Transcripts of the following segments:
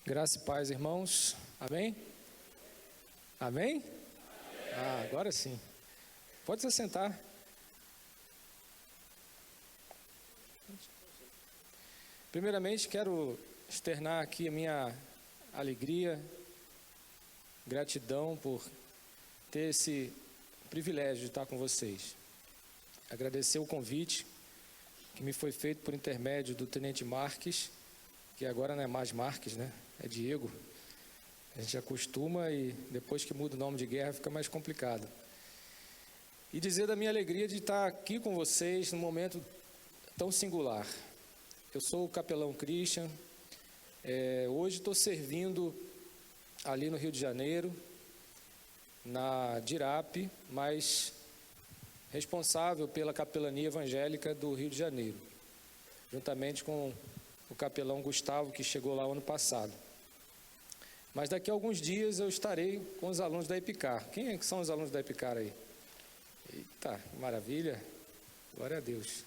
Graça e paz, irmãos. Amém? Amém? Agora sim. Pode se sentar. Primeiramente, quero externar aqui a minha alegria, gratidão por ter esse privilégio de estar com vocês. Agradecer o convite que me foi feito por intermédio do Tenente Marques, que agora não é mais Marques, né? É Diego. A gente acostuma e depois que muda o nome de guerra fica mais complicado. E dizer da minha alegria de estar aqui com vocês num momento tão singular. Eu sou o capelão Christian, hoje estou servindo ali no Rio de Janeiro, na DIRAP, mas responsável pela capelania evangélica do Rio de Janeiro, juntamente com o capelão Gustavo, que chegou lá ano passado. Mas daqui a alguns dias eu estarei com os alunos da EPICAR. Quem é que são os alunos da EPICAR aí? Eita, maravilha, glória a Deus.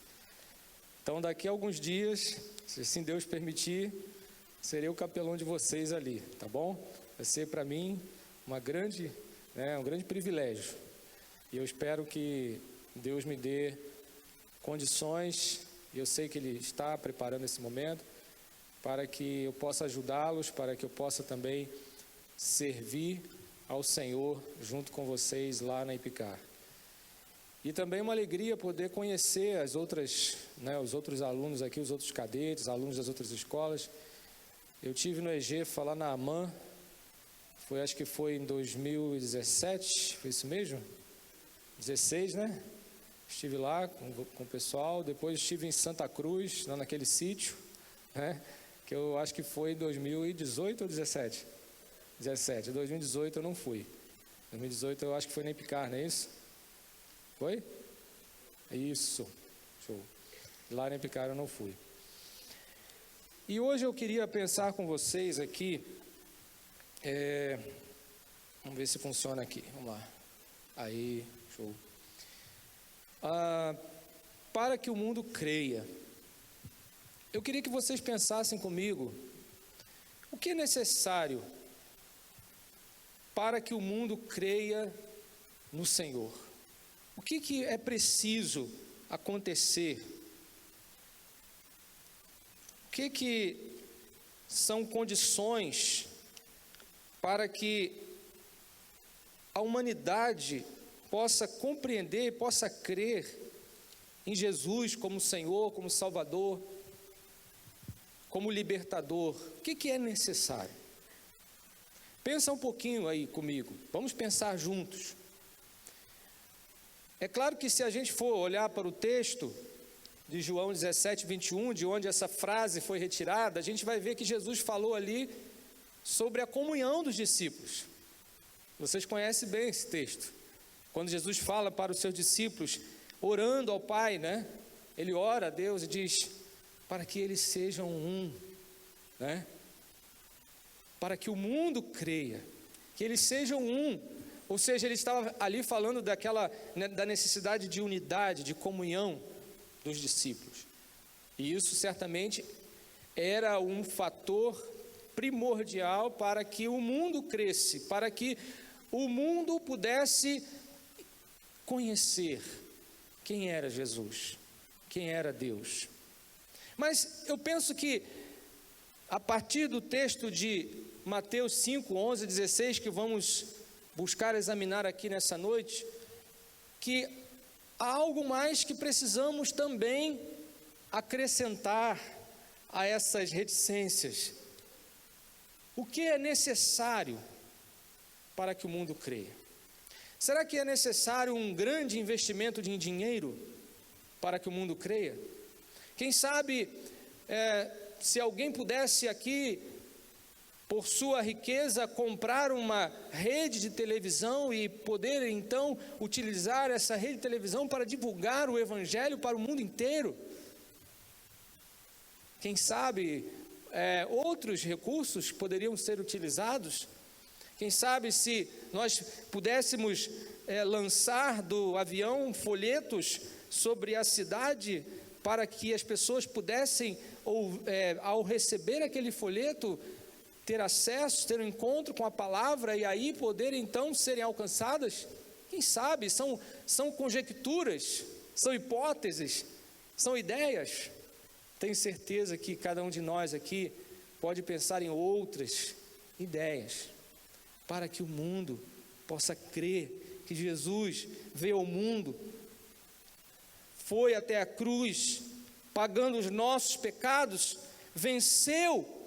Então daqui a alguns dias, se assim Deus permitir, serei o capelão de vocês ali, tá bom? Vai ser para mim um grande privilégio. E eu espero que Deus me dê condições, e eu sei que Ele está preparando esse momento, para que eu possa ajudá-los, para que eu possa também servir ao Senhor junto com vocês lá na EPICAR. E também uma alegria poder conhecer os outros alunos aqui, os outros cadetes, alunos das outras escolas. Eu tive no EGEFA lá na AMAN, acho que foi em 2017, foi isso mesmo? 16, né? Estive lá com o pessoal, depois estive em Santa Cruz, lá naquele sítio, né? Que eu acho que foi em 2018 ou 17? 17, 2018 eu não fui. 2018 eu acho que foi na EPICAR, não é isso? Foi? Isso, show. Lá na EPICAR eu não fui. E hoje eu queria pensar com vocês aqui, vamos ver se funciona aqui, vamos lá. Aí, show. Para que o mundo creia. Eu queria que vocês pensassem comigo, o que é necessário para que o mundo creia no Senhor? O que é preciso acontecer? O que são condições para que a humanidade possa compreender, possa crer em Jesus como Senhor, como Salvador, como libertador? O que é necessário? Pensa um pouquinho aí comigo, vamos pensar juntos. É claro que se a gente for olhar para o texto de João 17, 21, de onde essa frase foi retirada, a gente vai ver que Jesus falou ali sobre a comunhão dos discípulos. Vocês conhecem bem esse texto. Quando Jesus fala para os seus discípulos, orando ao Pai, né? Ele ora a Deus e diz, para que eles sejam um, né? Para que o mundo creia, que eles sejam um. Ou seja, ele estava ali falando da necessidade de unidade, de comunhão dos discípulos. E isso certamente era um fator primordial para que o mundo cresce, para que o mundo pudesse conhecer quem era Jesus, quem era Deus. Mas eu penso que a partir do texto de Mateus 5, 11, 16, que vamos buscar examinar aqui nessa noite, que há algo mais que precisamos também acrescentar a essas reticências. O que é necessário para que o mundo creia? Será que é necessário um grande investimento de dinheiro para que o mundo creia? Quem sabe, se alguém pudesse aqui, por sua riqueza, comprar uma rede de televisão e poder então utilizar essa rede de televisão para divulgar o Evangelho para o mundo inteiro. Quem sabe outros recursos poderiam ser utilizados. Quem sabe se nós pudéssemos lançar do avião folhetos sobre a cidade para que as pessoas pudessem, ao receber aquele folheto, ter acesso, ter um encontro com a palavra e aí poder então serem alcançadas? Quem sabe? São conjecturas, são hipóteses, são ideias. Tenho certeza que cada um de nós aqui pode pensar em outras ideias, para que o mundo possa crer que Jesus veio ao mundo, foi até a cruz, pagando os nossos pecados, venceu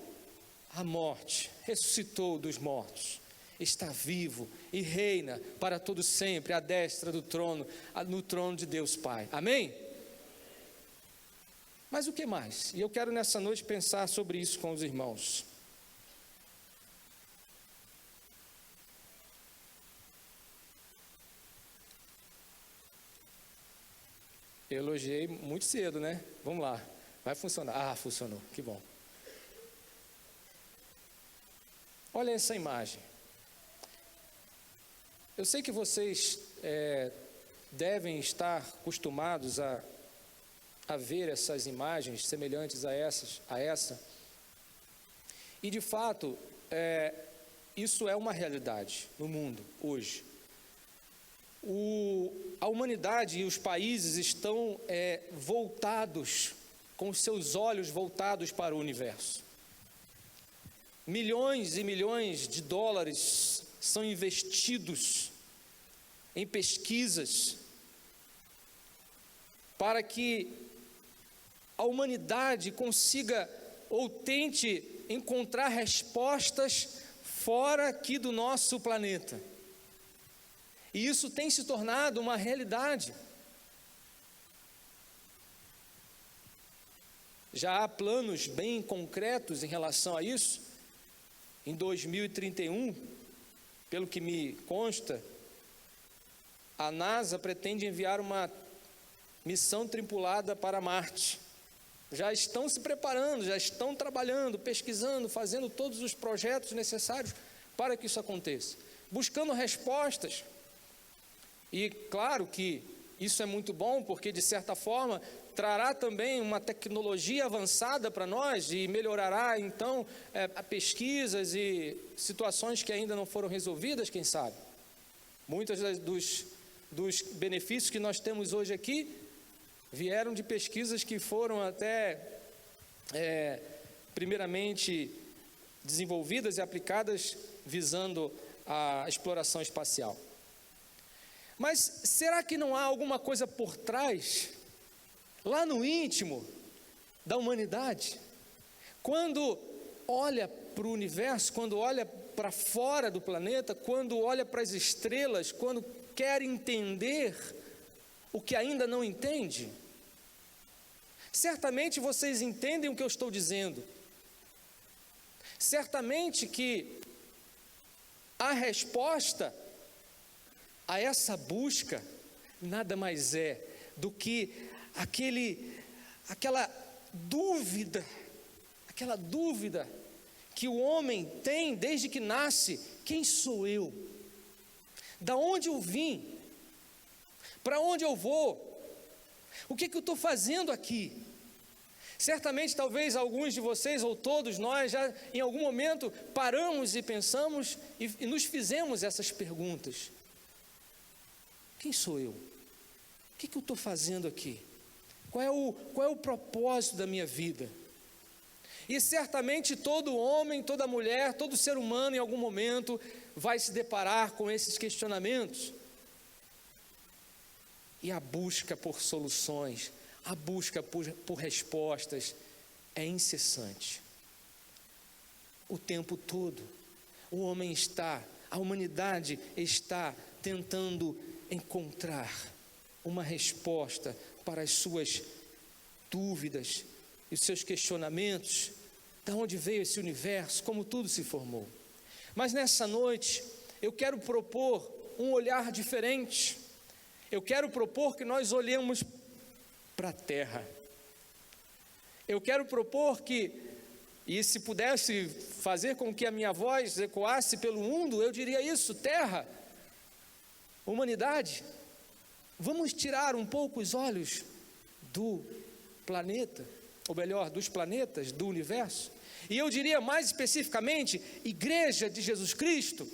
a morte, ressuscitou dos mortos, está vivo e reina para todo sempre à destra do trono, no trono de Deus Pai. Amém? Mas o que mais? E eu quero nessa noite pensar sobre isso com os irmãos. Eu elogiei muito cedo, né? Vamos lá, vai funcionar. Ah, funcionou, que bom. Olha essa imagem. Eu sei que vocês devem estar acostumados a ver essas imagens semelhantes a essa. E de fato, isso é uma realidade no mundo hoje. A humanidade e os países estão voltados, com seus olhos voltados para o universo. Milhões e milhões de dólares são investidos em pesquisas para que a humanidade consiga ou tente encontrar respostas fora aqui do nosso planeta. E isso tem se tornado uma realidade. Já há planos bem concretos em relação a isso. Em 2031, pelo que me consta, a NASA pretende enviar uma missão tripulada para Marte. Já estão se preparando, já estão trabalhando, pesquisando, fazendo todos os projetos necessários para que isso aconteça, buscando respostas. E claro que isso é muito bom, porque de certa forma trará também uma tecnologia avançada para nós e melhorará então pesquisas e situações que ainda não foram resolvidas, quem sabe. Muitos dos benefícios que nós temos hoje aqui vieram de pesquisas que foram até primeiramente desenvolvidas e aplicadas visando a exploração espacial. Mas será que não há alguma coisa por trás, lá no íntimo da humanidade? Quando olha para o universo, quando olha para fora do planeta, quando olha para as estrelas, quando quer entender o que ainda não entende? Certamente vocês entendem o que eu estou dizendo. Certamente que a resposta a essa busca nada mais é do que aquela dúvida que o homem tem desde que nasce: quem sou eu? Da onde eu vim? Para onde eu vou? O que eu estou fazendo aqui? Certamente, talvez alguns de vocês ou todos nós já em algum momento paramos e pensamos e nos fizemos essas perguntas. Quem sou eu? O que eu estou fazendo aqui? Qual é o propósito da minha vida? E certamente todo homem, toda mulher, todo ser humano em algum momento vai se deparar com esses questionamentos. E a busca por soluções, a busca por respostas é incessante. O tempo todo, a humanidade está tentando encontrar uma resposta para as suas dúvidas e os seus questionamentos. De onde veio esse universo? Como tudo se formou? Mas nessa noite eu quero propor um olhar diferente. Eu quero propor que nós olhemos para a terra. Eu quero propor que, e se pudesse fazer com que a minha voz ecoasse pelo mundo, eu diria isso: terra, humanidade, vamos tirar um pouco os olhos do planeta ou melhor, dos planetas, do universo. E eu diria mais especificamente, igreja de Jesus Cristo,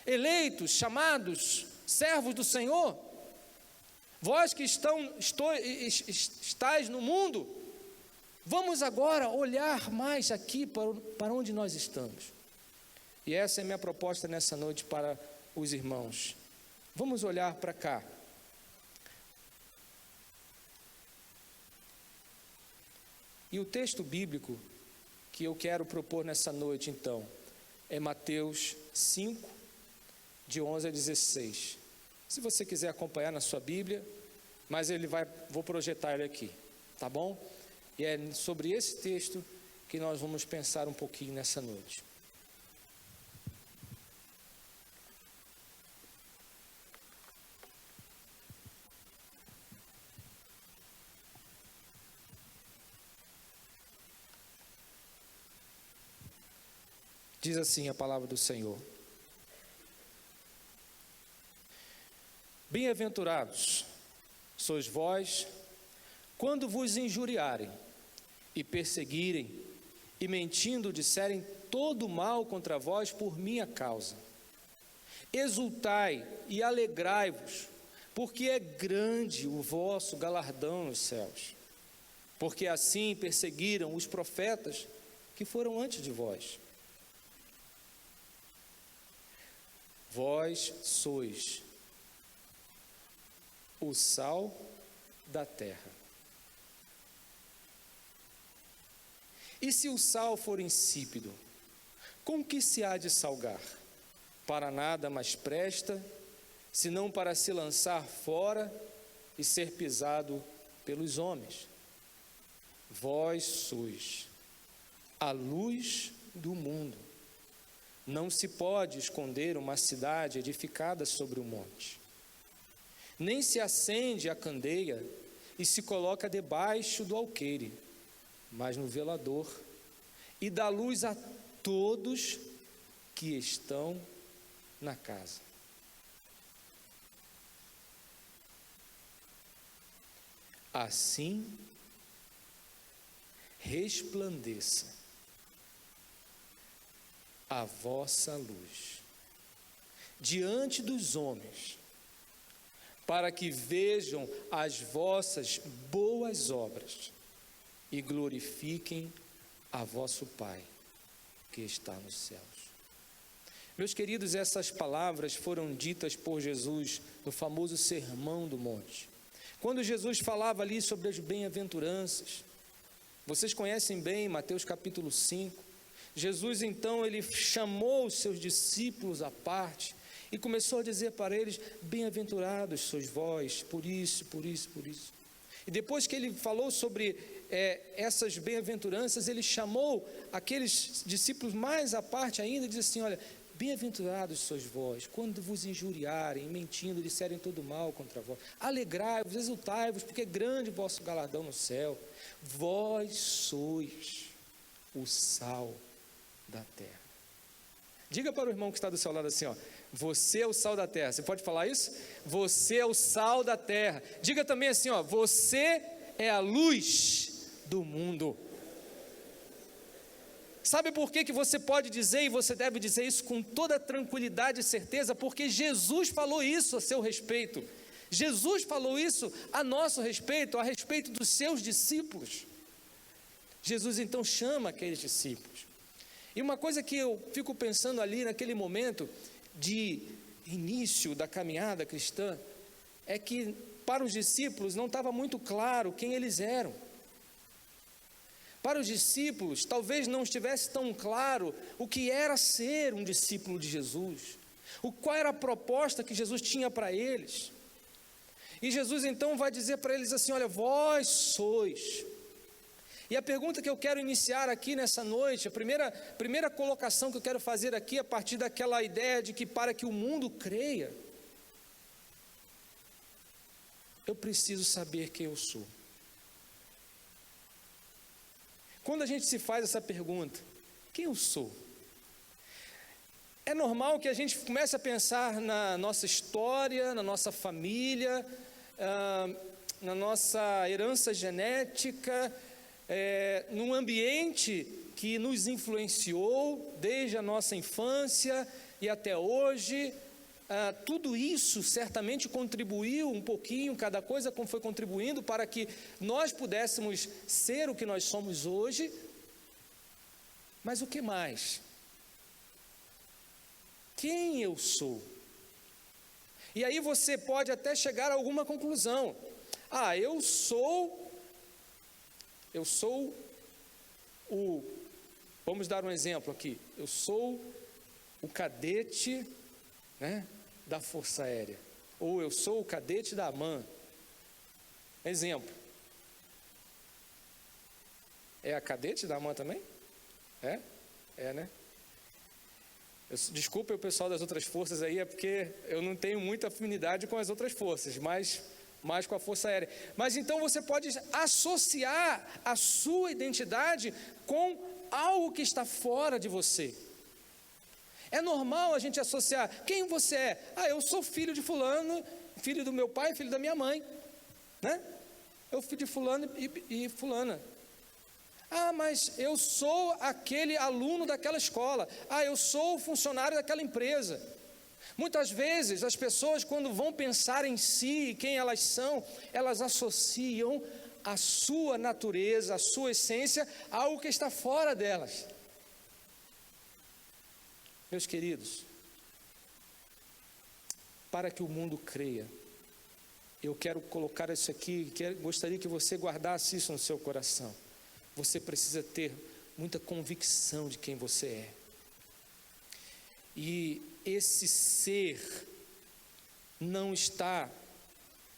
eleitos, chamados, servos do Senhor, vós que estáis no mundo, vamos agora olhar mais aqui para onde nós estamos. E essa é a minha proposta nessa noite para os irmãos. Vamos olhar para cá. E o texto bíblico que eu quero propor nessa noite, então, é Mateus 5, de 11 a 16. Se você quiser acompanhar na sua Bíblia, mas vou projetar ele aqui, tá bom? E é sobre esse texto que nós vamos pensar um pouquinho nessa noite. Diz assim a palavra do Senhor: Bem-aventurados sois vós, quando vos injuriarem, e perseguirem, e mentindo disserem todo mal contra vós por minha causa. Exultai e alegrai-vos, porque é grande o vosso galardão nos céus. Porque assim perseguiram os profetas que foram antes de vós. Vós sois o sal da terra. E se o sal for insípido, com que se há de salgar? Para nada mais presta, senão para se lançar fora e ser pisado pelos homens. Vós sois a luz do mundo. Não se pode esconder uma cidade edificada sobre um monte. Nem se acende a candeia e se coloca debaixo do alqueire, mas no velador, e dá luz a todos que estão na casa. Assim resplandeça a vossa luz diante dos homens, para que vejam as vossas boas obras e glorifiquem a vosso Pai que está nos céus. Meus queridos, essas palavras foram ditas por Jesus no famoso Sermão do Monte. Quando Jesus falava ali sobre as bem-aventuranças, vocês conhecem bem Mateus capítulo 5, Jesus então ele chamou os seus discípulos à parte e começou a dizer para eles: bem-aventurados sois vós, por isso, por isso, por isso. E depois que ele falou sobre essas bem-aventuranças, ele chamou aqueles discípulos mais à parte ainda e disse assim: olha, bem-aventurados sois vós, quando vos injuriarem, mentindo, disserem todo mal contra vós. Alegrai-vos, exultai-vos, porque é grande o vosso galardão no céu. Vós sois o sal da terra. Diga para o irmão que está do seu lado assim, ó: você é o sal da terra. Você pode falar isso? Você é o sal da terra. Diga também assim, ó: você é a luz do mundo. Sabe por que você pode dizer e você deve dizer isso com toda tranquilidade e certeza? Porque Jesus falou isso a seu respeito. Jesus falou isso a nosso respeito, a respeito dos seus discípulos. Jesus então chama aqueles discípulos. E uma coisa que eu fico pensando ali naquele momento de início da caminhada cristã é que para os discípulos não estava muito claro quem eles eram. Para os discípulos talvez não estivesse tão claro o que era ser um discípulo de Jesus, qual era a proposta que Jesus tinha para eles. E Jesus então vai dizer para eles assim: olha, vós sois. E a pergunta que eu quero iniciar aqui nessa noite, a primeira colocação que eu quero fazer aqui, a partir daquela ideia de que para que o mundo creia, eu preciso saber quem eu sou. Quando a gente se faz essa pergunta, quem eu sou? É normal que a gente comece a pensar na nossa história, na nossa família, na nossa herança genética, num ambiente que nos influenciou desde a nossa infância e até hoje. Tudo isso certamente contribuiu um pouquinho, cada coisa como foi contribuindo para que nós pudéssemos ser o que nós somos hoje. Mas o que mais? Quem eu sou? E aí você pode até chegar a alguma conclusão. Eu sou vamos dar um exemplo aqui. Eu sou o cadete, né, da Força Aérea. Ou eu sou o cadete da AMAN. Exemplo. É a cadete da AMAN também? Né? Desculpa o pessoal das outras forças aí, é porque eu não tenho muita afinidade com as outras forças, mas mais com a Força Aérea. Mas então você pode associar a sua identidade com algo que está fora de você. É normal a gente associar. Quem você é? Eu sou filho de fulano, filho do meu pai, filho da minha mãe, né? Eu filho de fulano e fulana. Mas eu sou aquele aluno daquela escola. Eu sou o funcionário daquela empresa. Muitas vezes as pessoas, quando vão pensar em si e quem elas são, elas associam a sua natureza, a sua essência a algo que está fora delas. Meus queridos, para que o mundo creia, eu quero colocar isso aqui, gostaria que você guardasse isso no seu coração. Você precisa ter muita convicção de quem você é. E esse ser não está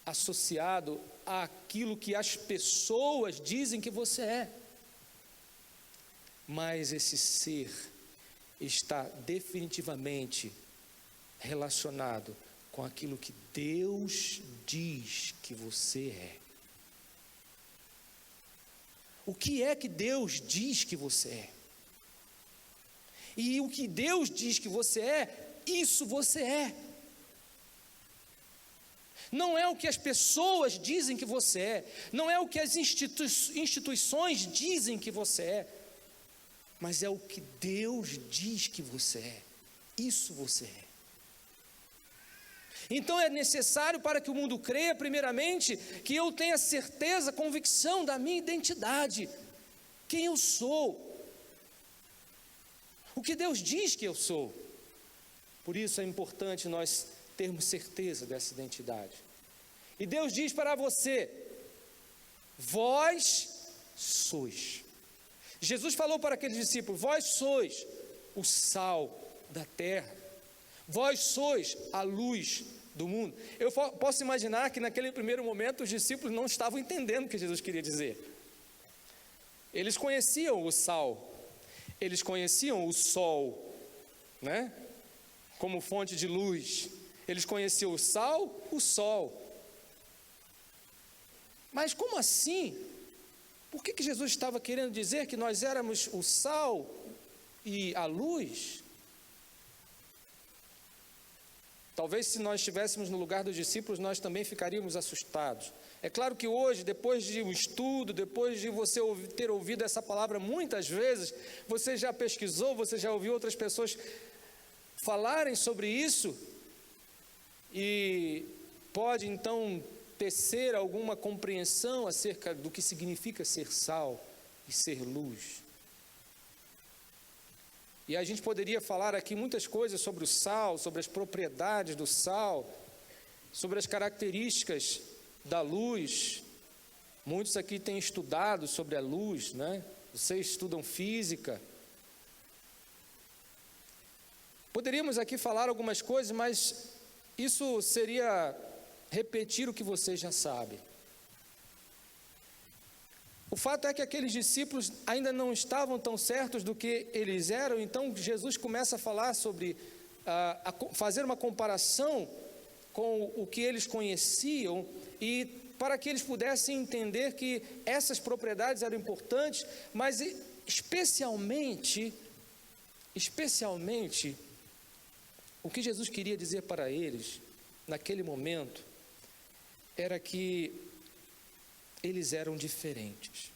associado àquilo que as pessoas dizem que você é. Mas esse ser está definitivamente relacionado com aquilo que Deus diz que você é. O que é que Deus diz que você é? E o que Deus diz que você é, isso você é. Não é o que as pessoas dizem que você é, não é o que as instituições dizem que você é, mas é o que Deus diz que você é. Isso você é. Então é necessário, para que o mundo creia, primeiramente, que eu tenha certeza, convicção da minha identidade, quem eu sou, o que Deus diz que eu sou. Por isso é importante nós termos certeza dessa identidade. E Deus diz para você: vós sois. Jesus falou para aqueles discípulos: vós sois o sal da terra, vós sois a luz do mundo. Eu posso imaginar que naquele primeiro momento os discípulos não estavam entendendo o que Jesus queria dizer. Eles conheciam o sal, eles conheciam o sol, né, como fonte de luz. Eles conheciam o sal, o sol. Mas como assim? Por que Jesus estava querendo dizer que nós éramos o sal e a luz? Talvez, se nós estivéssemos no lugar dos discípulos, nós também ficaríamos assustados. É claro que hoje, depois de um estudo, depois de você ter ouvido essa palavra muitas vezes, você já pesquisou, você já ouviu outras pessoas falarem sobre isso, e pode então tecer alguma compreensão acerca do que significa ser sal e ser luz. E a gente poderia falar aqui muitas coisas sobre o sal, sobre as propriedades do sal, sobre as características da luz. Muitos aqui têm estudado sobre a luz, né? Vocês estudam física. Poderíamos aqui falar algumas coisas, mas isso seria repetir o que vocês já sabem. O fato é que aqueles discípulos ainda não estavam tão certos do que eles eram, então Jesus começa a falar sobre, fazer uma comparação com o que eles conheciam, e para que eles pudessem entender que essas propriedades eram importantes, mas especialmente, o que Jesus queria dizer para eles, naquele momento, era que eles eram diferentes.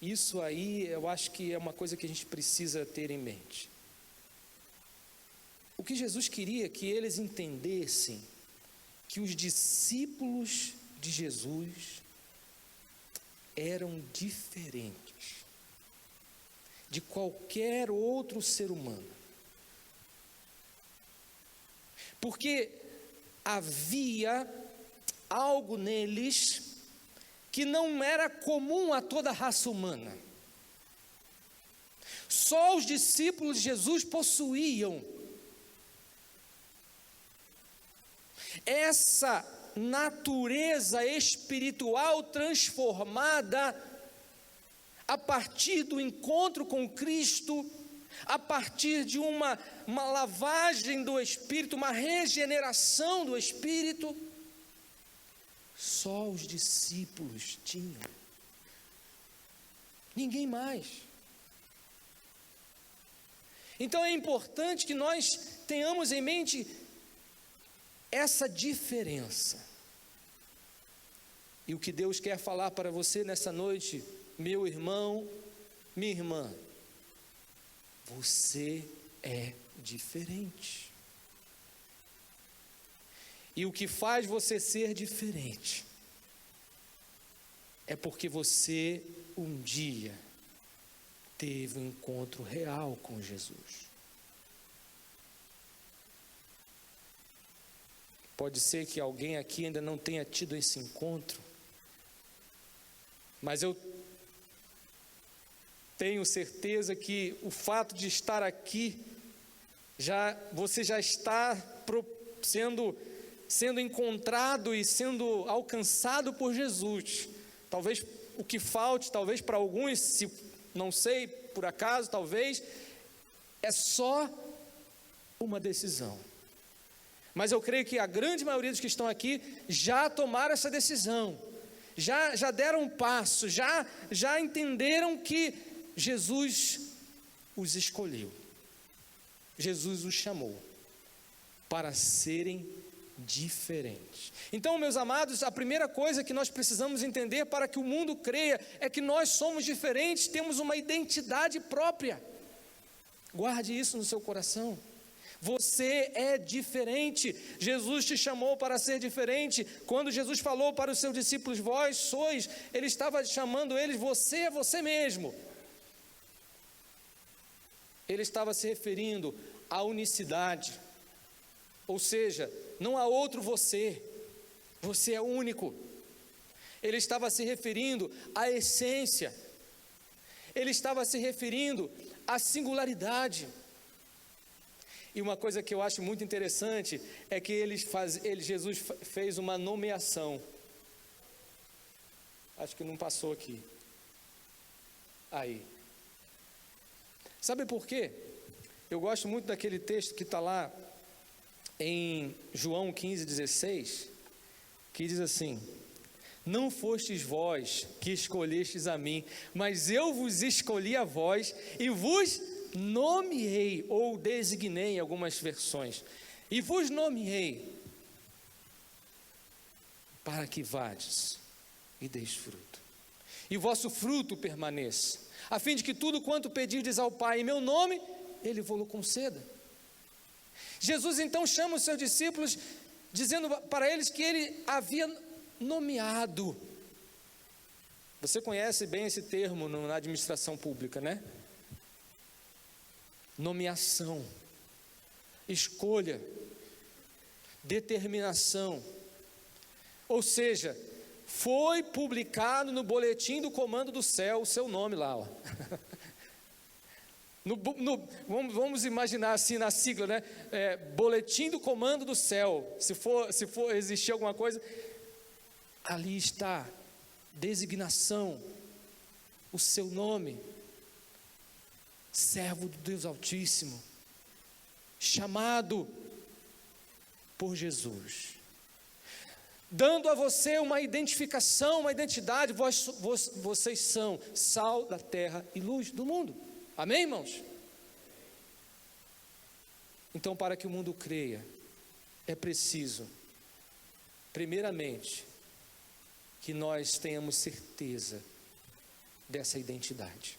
Isso aí eu acho que é uma coisa que a gente precisa ter em mente. O que Jesus queria é que eles entendessem que os discípulos de Jesus eram diferentes de qualquer outro ser humano. Porque havia algo neles que não era comum a toda a raça humana. Só os discípulos de Jesus possuíam essa natureza espiritual transformada a partir do encontro com Cristo, a partir de uma lavagem do Espírito, uma regeneração do Espírito. Só os discípulos tinham, ninguém mais. Então é importante que nós tenhamos em mente essa diferença. E o que Deus quer falar para você nessa noite, meu irmão, minha irmã, você é diferente. E o que faz você ser diferente é porque você um dia teve um encontro real com Jesus. Pode ser que alguém aqui ainda não tenha tido esse encontro, mas eu tenho certeza que o fato de estar aqui, você já está sendo encontrado e sendo alcançado por Jesus. Talvez o que falte, talvez para alguns, se não sei, por acaso, talvez, é só uma decisão. Mas eu creio que a grande maioria dos que estão aqui já tomaram essa decisão, já deram um passo, já entenderam que Jesus os escolheu, Jesus os chamou para serem diferentes. Então, meus amados, a primeira coisa que nós precisamos entender para que o mundo creia é que nós somos diferentes, temos uma identidade própria. Guarde isso no seu coração. Você é diferente. Jesus te chamou para ser diferente. Quando Jesus falou para os seus discípulos, vós sois, ele estava chamando eles, você é você mesmo. Ele estava se referindo à unicidade. Ou seja, não há outro você. Você é único. Ele estava se referindo à essência. Ele estava se referindo à singularidade. E uma coisa que eu acho muito interessante é que Jesus fez uma nomeação. Acho que não passou aqui. Aí. Sabe por quê? Eu gosto muito daquele texto que está lá em João 15,16, que diz assim: não fostes vós que escolhestes a mim, mas eu vos escolhi a vós e vos nomeei, ou designei em algumas versões, e vos nomeei para que vades e deis fruto, e vosso fruto permaneça, a fim de que tudo quanto pedirdes ao Pai em meu nome, Ele vos conceda. Jesus então chama os seus discípulos, dizendo para eles que Ele havia nomeado. Você conhece bem esse termo na administração pública, né? Nomeação, escolha, determinação. Ou seja, foi publicado no boletim do comando do céu o seu nome lá, ó. Vamos imaginar assim na sigla, né? Boletim do comando do céu. Se for existir alguma coisa, ali está, designação, o seu nome. Servo do Deus Altíssimo, chamado por Jesus, dando a você uma identificação, uma identidade. Vocês são sal da terra e luz do mundo. Amém, irmãos? Então, para que o mundo creia, é preciso, primeiramente, que nós tenhamos certeza dessa identidade?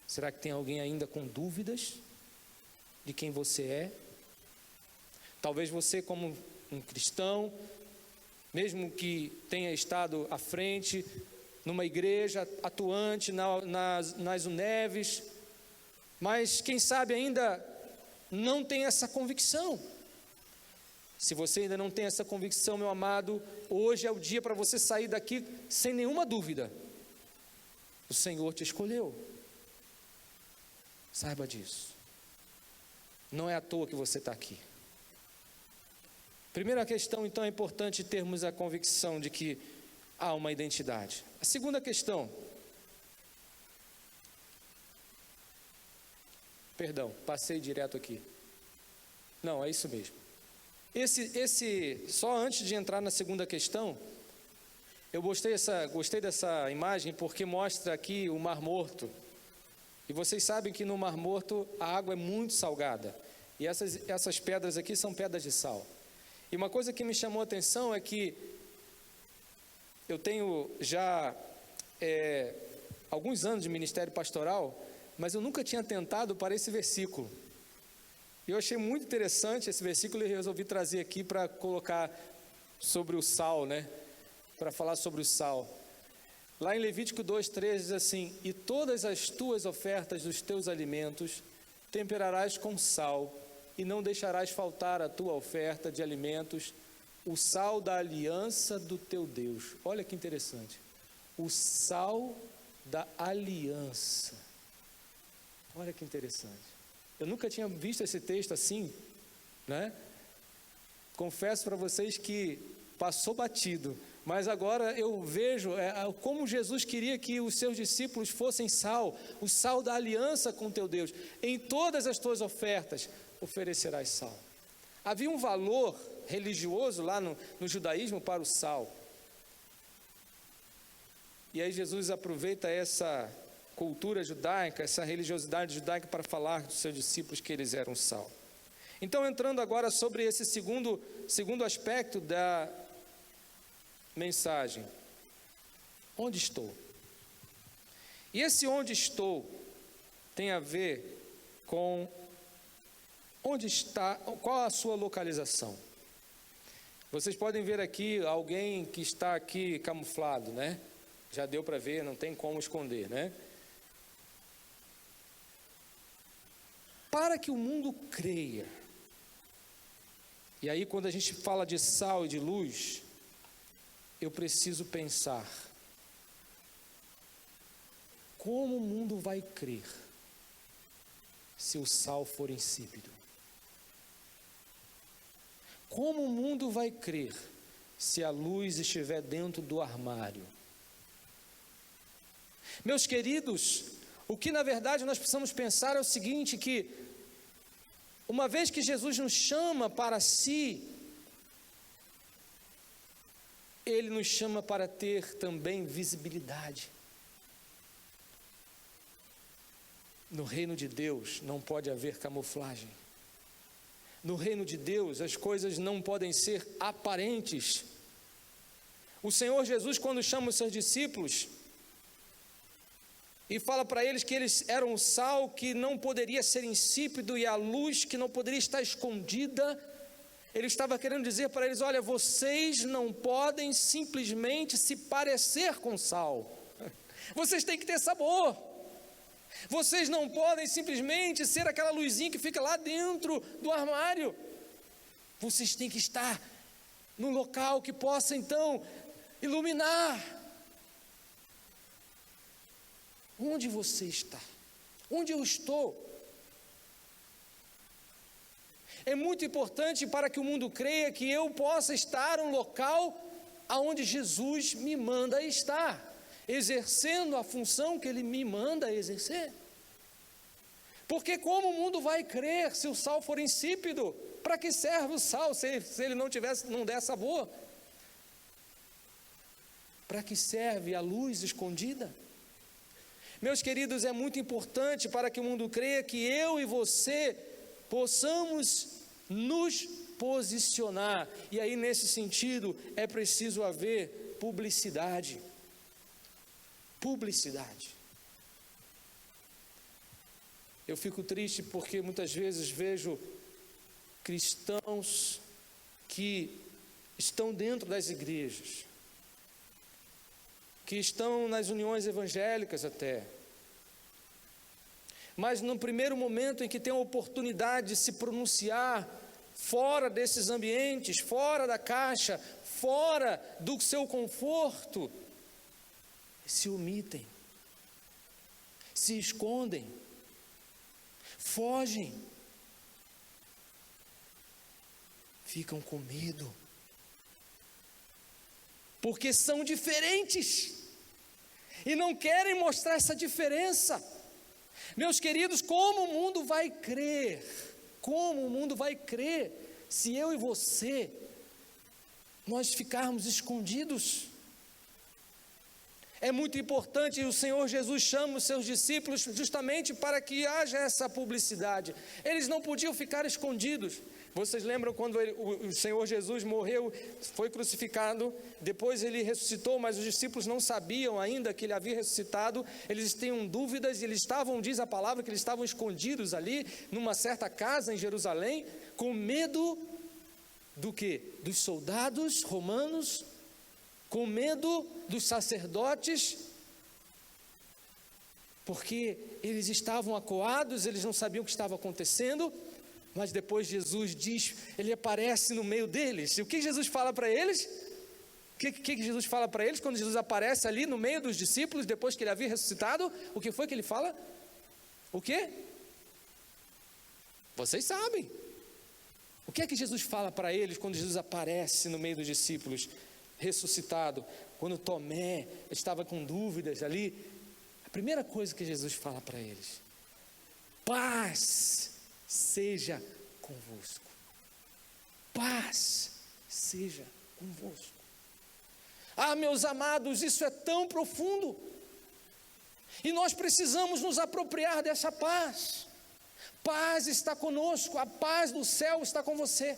Será que tem alguém ainda com dúvidas de quem você é? Talvez você, como um cristão, mesmo que tenha estado à frente, numa igreja atuante, nas UNEVs, mas quem sabe ainda não tem essa convicção. Se você ainda não tem essa convicção, meu amado, hoje é o dia para você sair daqui sem nenhuma dúvida. O Senhor te escolheu. Saiba disso. Não é à toa que você está aqui. Primeira questão, então, é importante termos a convicção de que há uma identidade. A segunda questão, perdão, passei direto aqui. Não, é isso mesmo. Só antes de entrar na segunda questão, eu gostei dessa imagem porque mostra aqui o Mar Morto. E vocês sabem que no Mar Morto a água é muito salgada. E essas pedras aqui são pedras de sal. E uma coisa que me chamou a atenção é que eu tenho já alguns anos de ministério pastoral, mas eu nunca tinha atentado para esse versículo. E eu achei muito interessante esse versículo e resolvi trazer aqui para colocar sobre o sal, né? Para falar sobre o sal. Lá em Levítico 2:13 diz assim: e todas as tuas ofertas dos teus alimentos temperarás com sal, e não deixarás faltar a tua oferta de alimentos, o sal da aliança do teu Deus. Olha que interessante. O sal da aliança. Olha que interessante. Eu nunca tinha visto esse texto assim, né? Confesso para vocês que passou batido, mas agora eu vejo como Jesus queria que os seus discípulos fossem sal, o sal da aliança com teu Deus. Em todas as tuas ofertas oferecerás sal. Havia um valor religioso lá no judaísmo para o sal. E aí Jesus aproveita essa cultura judaica, essa religiosidade judaica para falar dos seus discípulos que eles eram sal. Então, entrando agora sobre esse segundo aspecto da mensagem. Onde estou? E esse onde estou tem a ver com onde está, qual a sua localização. Vocês podem ver aqui alguém que está aqui camuflado, né? Já deu para ver, não tem como esconder, né? Para que o mundo creia. E aí, quando a gente fala de sal e de luz, eu preciso pensar: como o mundo vai crer se o sal for insípido? Como o mundo vai crer se a luz estiver dentro do armário? Meus queridos, o que na verdade nós precisamos pensar é o seguinte, que uma vez que Jesus nos chama para si, Ele nos chama para ter também visibilidade. No reino de Deus não pode haver camuflagem. No reino de Deus as coisas não podem ser aparentes. O Senhor Jesus, quando chama os seus discípulos e fala para eles que eles eram o sal que não poderia ser insípido e a luz que não poderia estar escondida, Ele estava querendo dizer para eles: olha, vocês não podem simplesmente se parecer com sal. Vocês têm que ter sabor. Vocês não podem simplesmente ser aquela luzinha que fica lá dentro do armário. Vocês têm que estar num local que possa então iluminar. Onde você está? Onde eu estou? É muito importante para que o mundo creia que eu possa estar num local aonde Jesus me manda estar, exercendo a função que Ele me manda exercer. Porque como o mundo vai crer se o sal for insípido? Para que serve o sal se ele não der sabor? Para que serve a luz escondida? Meus queridos, é muito importante para que o mundo creia que eu e você possamos nos posicionar. E aí, nesse sentido, é preciso haver publicidade. Publicidade. Eu fico triste porque muitas vezes vejo cristãos que estão dentro das igrejas, que estão nas uniões evangélicas até, mas no primeiro momento em que tem a oportunidade de se pronunciar fora desses ambientes, fora da caixa, fora do seu conforto, se omitem, se escondem, fogem, ficam com medo, porque são diferentes e não querem mostrar essa diferença. Meus queridos, como o mundo vai crer? Como o mundo vai crer se eu e você nós ficarmos escondidos? É muito importante, e o Senhor Jesus chama os seus discípulos justamente para que haja essa publicidade. Eles não podiam ficar escondidos. Vocês lembram quando o Senhor Jesus morreu, foi crucificado, depois ele ressuscitou, mas os discípulos não sabiam ainda que ele havia ressuscitado, eles tinham dúvidas, e eles estavam, diz a palavra, que eles estavam escondidos ali, numa certa casa em Jerusalém, com medo do quê? Dos soldados romanos, com medo dos sacerdotes, porque eles estavam acuados, eles não sabiam o que estava acontecendo, mas depois Jesus diz, ele aparece no meio deles. E o que Jesus fala para eles? O que Jesus fala para eles quando Jesus aparece ali no meio dos discípulos, depois que ele havia ressuscitado? O que foi que ele fala? O quê? Vocês sabem. O que é que Jesus fala para eles quando Jesus aparece no meio dos discípulos, ressuscitado? Quando Tomé estava com dúvidas ali, a primeira coisa que Jesus fala para eles: paz seja convosco. Paz seja convosco. Ah, meus amados, isso é tão profundo, e nós precisamos nos apropriar dessa paz. Paz está conosco, a paz do céu está com você.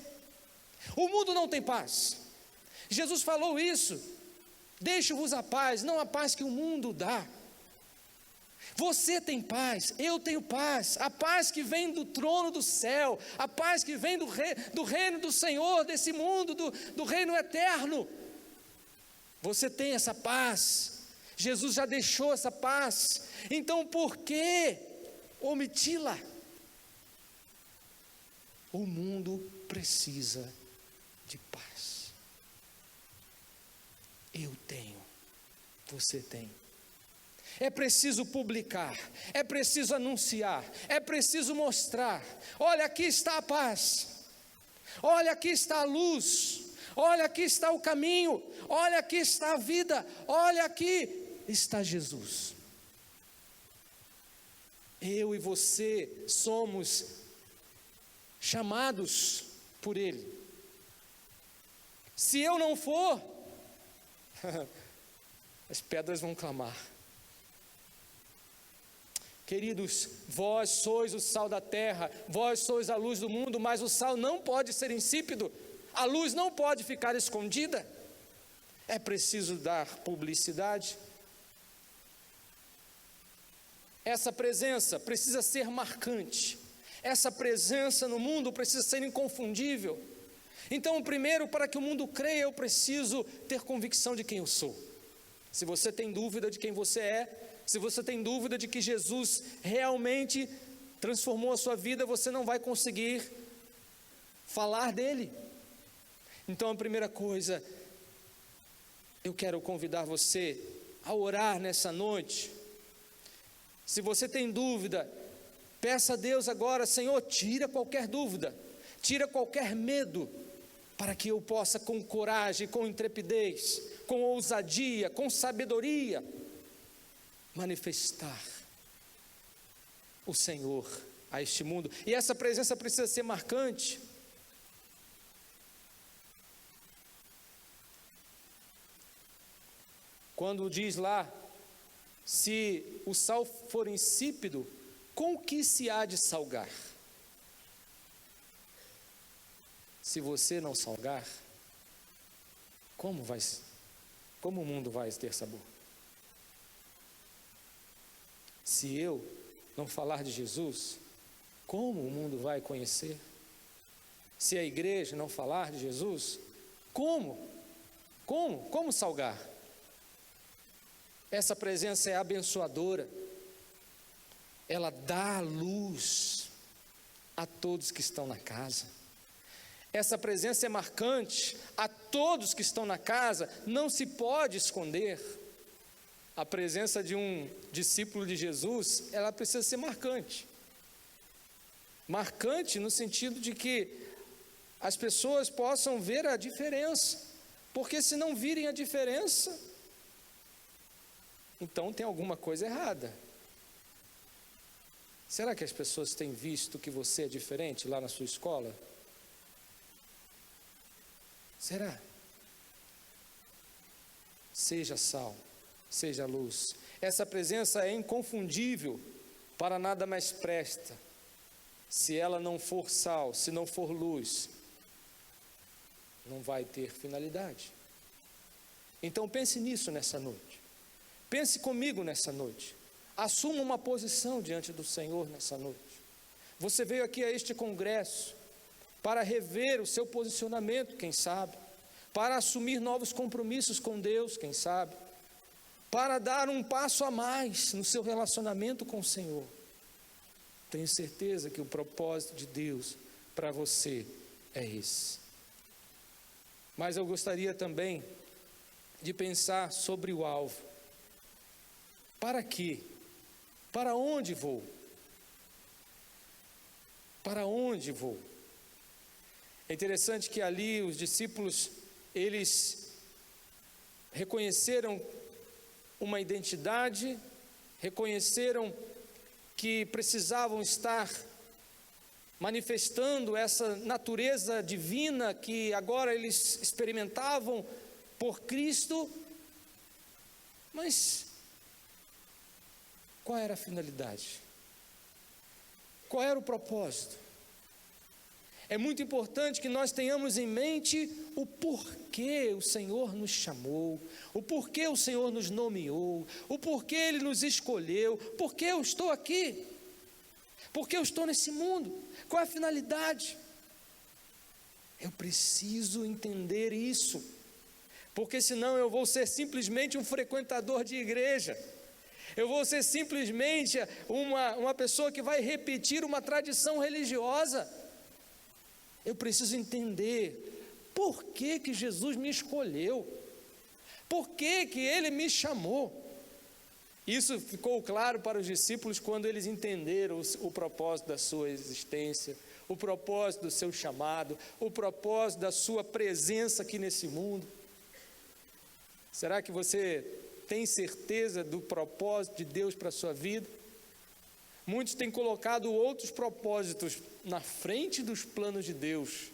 O mundo não tem paz. Jesus falou isso: deixo-vos a paz, não a paz que o mundo dá. Você tem paz, eu tenho paz, a paz que vem do trono do céu, a paz que vem do reino do Senhor, desse mundo, do reino eterno. Você tem essa paz, Jesus já deixou essa paz, então por que omiti-la? O mundo precisa de paz. Eu tenho, você tem. É preciso publicar, é preciso anunciar, é preciso mostrar: olha, aqui está a paz, olha, aqui está a luz, olha, aqui está o caminho, olha, aqui está a vida, olha, aqui está Jesus. Eu e você somos chamados por Ele. Se eu não for, as pedras vão clamar. Queridos, vós sois o sal da terra, vós sois a luz do mundo, mas o sal não pode ser insípido, a luz não pode ficar escondida. É preciso dar publicidade. Essa presença precisa ser marcante, essa presença no mundo precisa ser inconfundível. Então, primeiro, para que o mundo creia, eu preciso ter convicção de quem eu sou. Se você tem dúvida de quem você é, se você tem dúvida de que Jesus realmente transformou a sua vida, você não vai conseguir falar dele. Então, a primeira coisa, eu quero convidar você a orar nessa noite. Se você tem dúvida, peça a Deus agora: Senhor, tira qualquer dúvida, tira qualquer medo, para que eu possa com coragem, com intrepidez, com ousadia, com sabedoria, manifestar o Senhor a este mundo. E essa presença precisa ser marcante. Quando diz lá, se o sal for insípido, com que se há de salgar? Se você não salgar, como o mundo vai ter sabor? Se eu não falar de Jesus, como o mundo vai conhecer? Se a igreja não falar de Jesus, como salgar? Essa presença é abençoadora, ela dá luz a todos que estão na casa. Essa presença é marcante a todos que estão na casa, não se pode esconder. A presença de um discípulo de Jesus, ela precisa ser marcante. Marcante no sentido de que as pessoas possam ver a diferença, porque se não virem a diferença, então tem alguma coisa errada. Será que as pessoas têm visto que você é diferente lá na sua escola? Será? Seja sal, seja luz. Essa presença é inconfundível, para nada mais presta. Se ela não for sal, se não for luz, não vai ter finalidade. Então pense nisso nessa noite. Pense comigo nessa noite. Assuma uma posição diante do Senhor nessa noite. Você veio aqui a este congresso para rever o seu posicionamento, quem sabe, para assumir novos compromissos com Deus, quem sabe, para dar um passo a mais no seu relacionamento com o Senhor. Tenho certeza que o propósito de Deus para você é esse. Mas eu gostaria também de pensar sobre o alvo. Para quê? Para onde vou? Para onde vou? É interessante que ali os discípulos, eles reconheceram uma identidade, reconheceram que precisavam estar manifestando essa natureza divina que agora eles experimentavam por Cristo, mas qual era a finalidade? Qual era o propósito? É muito importante que nós tenhamos em mente o porquê o Senhor nos chamou, o porquê o Senhor nos nomeou, o porquê Ele nos escolheu, porquê eu estou aqui, porquê eu estou nesse mundo, qual é a finalidade? Eu preciso entender isso, porque senão eu vou ser simplesmente um frequentador de igreja, eu vou ser simplesmente uma pessoa que vai repetir uma tradição religiosa. Eu preciso entender por que Jesus me escolheu, por que Ele me chamou. Isso ficou claro para os discípulos quando eles entenderam o propósito da sua existência, o propósito do seu chamado, o propósito da sua presença aqui nesse mundo. Será que você tem certeza do propósito de Deus para a sua vida? Muitos têm colocado outros propósitos na frente dos planos de Deus.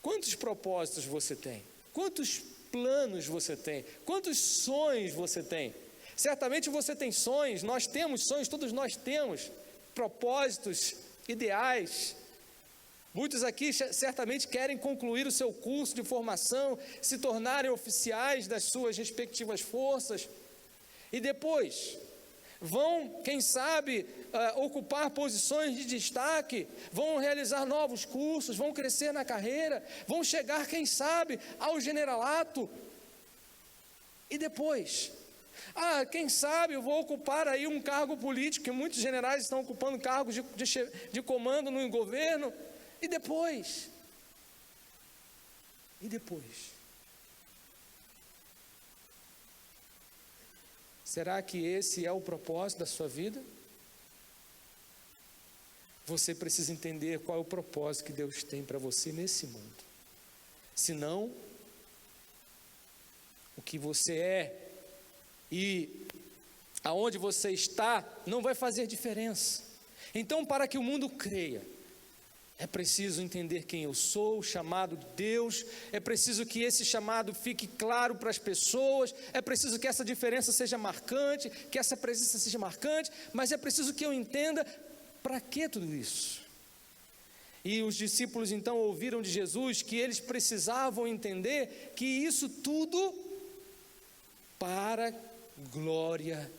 Quantos propósitos você tem? Quantos planos você tem? Quantos sonhos você tem? Certamente você tem sonhos, nós temos sonhos, todos nós temos propósitos, ideais. Muitos aqui certamente querem concluir o seu curso de formação, se tornarem oficiais das suas respectivas forças, e depois vão, quem sabe, ocupar posições de destaque, vão realizar novos cursos, vão crescer na carreira, vão chegar, quem sabe, ao generalato. E depois, quem sabe eu vou ocupar aí um cargo político, que muitos generais estão ocupando cargos de comando no governo. E depois? E depois? Será que esse é o propósito da sua vida? Você precisa entender qual é o propósito que Deus tem para você nesse mundo. Senão, o que você é e aonde você está não vai fazer diferença. Então, para que o mundo creia, é preciso entender quem eu sou, o chamado de Deus, é preciso que esse chamado fique claro para as pessoas, é preciso que essa diferença seja marcante, que essa presença seja marcante, mas é preciso que eu entenda para que tudo isso. E os discípulos então ouviram de Jesus que eles precisavam entender que isso tudo para glória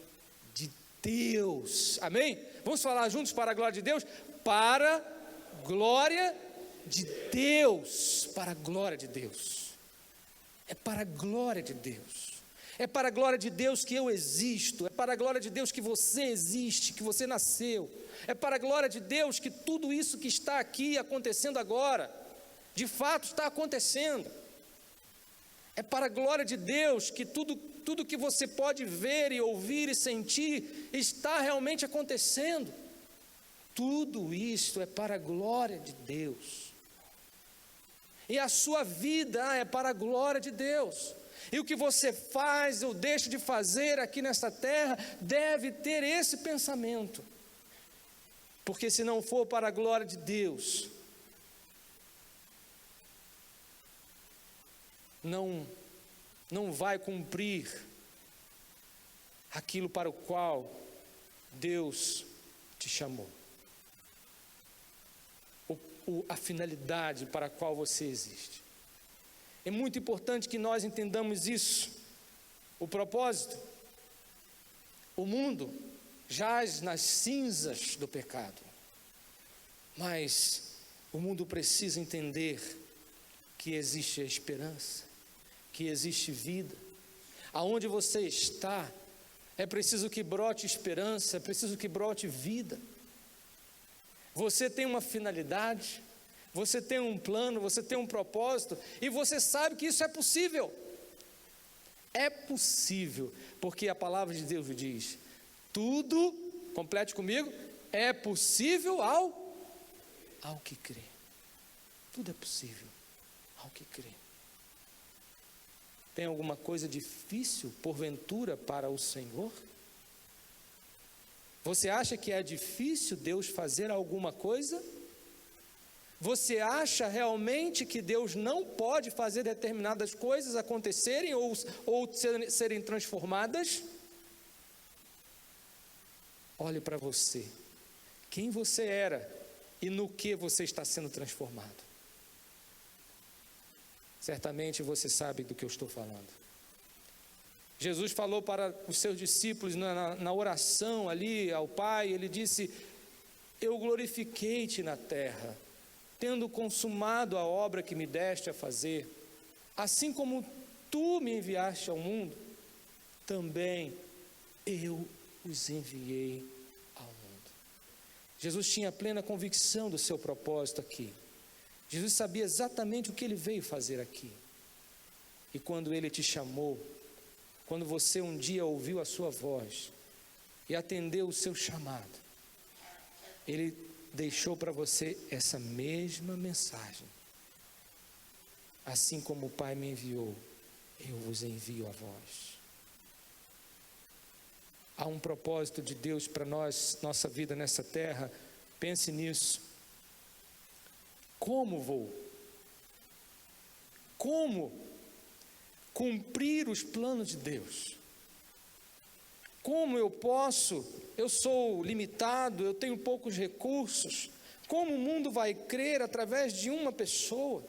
de Deus. Amém? Vamos falar juntos para a glória de Deus? Para a glória de Deus. Para a glória de Deus. É para a glória de Deus. É para a glória de Deus que eu existo. É para a glória de Deus que você existe, que você nasceu. É para a glória de Deus que tudo isso que está aqui acontecendo agora, de fato está acontecendo. É para a glória de Deus que tudo que você pode ver e ouvir e sentir está realmente acontecendo. Tudo isso é para a glória de Deus. E a sua vida é para a glória de Deus. E o que você faz ou deixa de fazer aqui nesta terra deve ter esse pensamento. Porque se não for para a glória de Deus, não vai cumprir aquilo para o qual Deus te chamou. A finalidade para a qual você existe. É muito importante que nós entendamos isso. O propósito. O mundo jaz nas cinzas do pecado. Mas o mundo precisa entender que existe a esperança, que existe vida. Aonde você está, é preciso que brote esperança, é preciso que brote vida. Você tem uma finalidade, você tem um plano, você tem um propósito, e você sabe que isso é possível. É possível, porque a palavra de Deus diz: tudo, complete comigo, é possível ao que crê. Tudo é possível ao que crê. Tem alguma coisa difícil, porventura, para o Senhor? Você acha que é difícil Deus fazer alguma coisa? Você acha realmente que Deus não pode fazer determinadas coisas acontecerem ou serem transformadas? Olhe para você. Quem você era e no que você está sendo transformado. Certamente você sabe do que eu estou falando. Jesus falou para os seus discípulos na oração ali ao Pai, ele disse: eu glorifiquei-te na terra, tendo consumado a obra que me deste a fazer, assim como tu me enviaste ao mundo, também eu os enviei ao mundo. Jesus tinha plena convicção do seu propósito aqui. Jesus sabia exatamente o que ele veio fazer aqui. E quando ele te chamou, quando você um dia ouviu a sua voz e atendeu o seu chamado, ele deixou para você essa mesma mensagem. Assim como o Pai me enviou, eu vos envio a vós. Há um propósito de Deus para nós, nossa vida nessa terra. Pense nisso. Como cumprir os planos de Deus? Como eu sou limitado, eu tenho poucos recursos, como o mundo vai crer através de uma pessoa?